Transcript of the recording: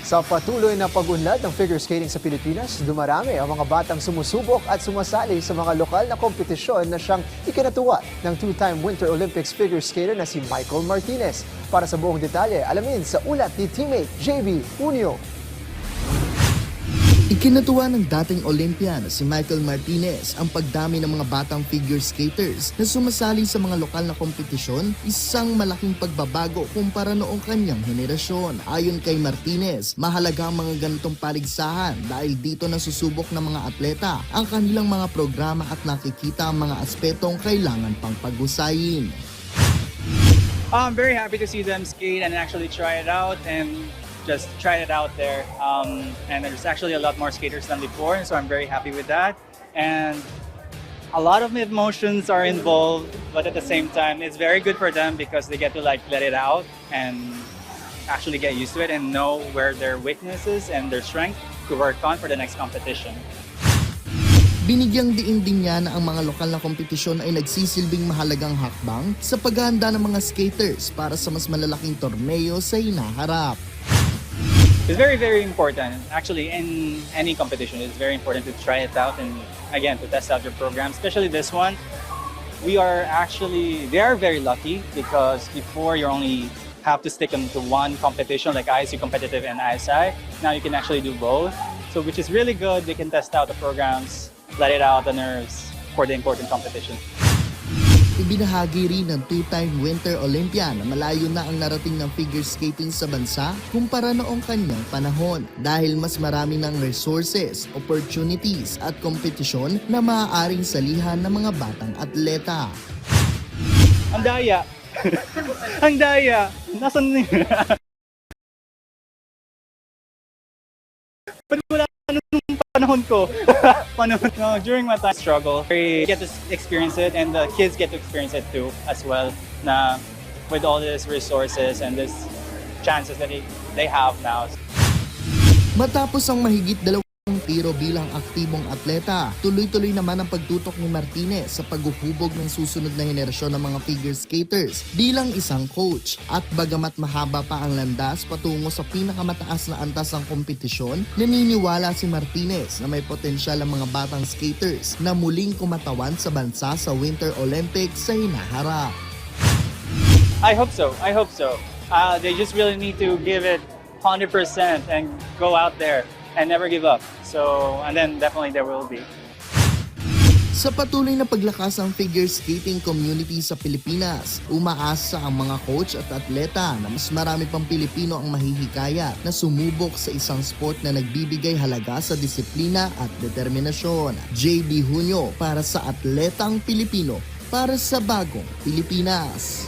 Sa patuloy na pag-unlad ng figure skating sa Pilipinas, dumarami ang mga batang sumusubok at sumasali sa mga lokal na kompetisyon na siyang ikinatuwa ng two-time Winter Olympics figure skater na si Michael Martinez. Para sa buong detalye, alamin sa ulat ni teammate JB Junio. Ikinatuwa ng dating Olympian na si Michael Martinez ang pagdami ng mga batang figure skaters na sumasali sa mga lokal na kompetisyon, isang malaking pagbabago kumpara noong kanyang henerasyon. Ayon kay Martinez, mahalaga ang mga ganitong paligsahan dahil dito nasusubok ng mga atleta ang kanilang mga programa at nakikita ang mga aspetong kailangan pang pag-usayin. I'm very happy to see them skate and actually try it out and just try it out there. And there's actually a lot more skaters than before, so I'm very happy with that. And a lot of emotions are involved, but at the same time, it's very good for them because they get to like let it out and actually get used to it and know where their weaknesses and their strength to work on for the next competition. Binigyang diin din niya na ang mga lokal na kompetisyon ay nagsisilbing mahalagang hakbang sa paghahanda ng mga skaters para sa mas malalaking torneo sa hinaharap. It's very, very important. Actually, in any competition, it's very important to try it out and, again, to test out your program, especially this one. They are very lucky because before you only have to stick into one competition, like ISU competitive and ISI. Now you can actually do both. So, which is really good. They can test out the programs, let it out the nerves for the important competition. Ibinahagi rin ng two-time Winter Olympian na malayo na ang narating ng figure skating sa bansa kumpara noong kanyang panahon dahil mas marami ng resources, opportunities at kompetisyon na maaaring salihan ng mga batang atleta. Ang daya! Ang daya! Nasaan But wala nung panahon ko. During my time struggle, I get to experience it and the kids get to experience it too as well. Na with all these resources and these chances that they have now. Matapos ang mahigit 2 tiro bilang aktibong atleta, tuloy-tuloy naman ang pagtutok ni Martinez sa paghuhubog ng susunod na henerasyon ng mga figure skaters bilang isang coach. At bagamat mahaba pa ang landas patungo sa pinakamataas na antas ng kompetisyon, naniniwala si Martinez na may potensyal ang mga batang skaters na muling kumatawan sa bansa sa Winter Olympics sa hinaharap. I hope so. They just really need to give it 100% and go out there and never give up. So, and then definitely there will be. Sa patuloy na paglakas ng figure skating community sa Pilipinas, umaasa ang mga coach at atleta na mas marami pang Pilipino ang mahihikayat na sumubok sa isang sport na nagbibigay halaga sa disiplina at determinasyon. JB Junio para sa Atletang Pilipino, para sa Bagong Pilipinas.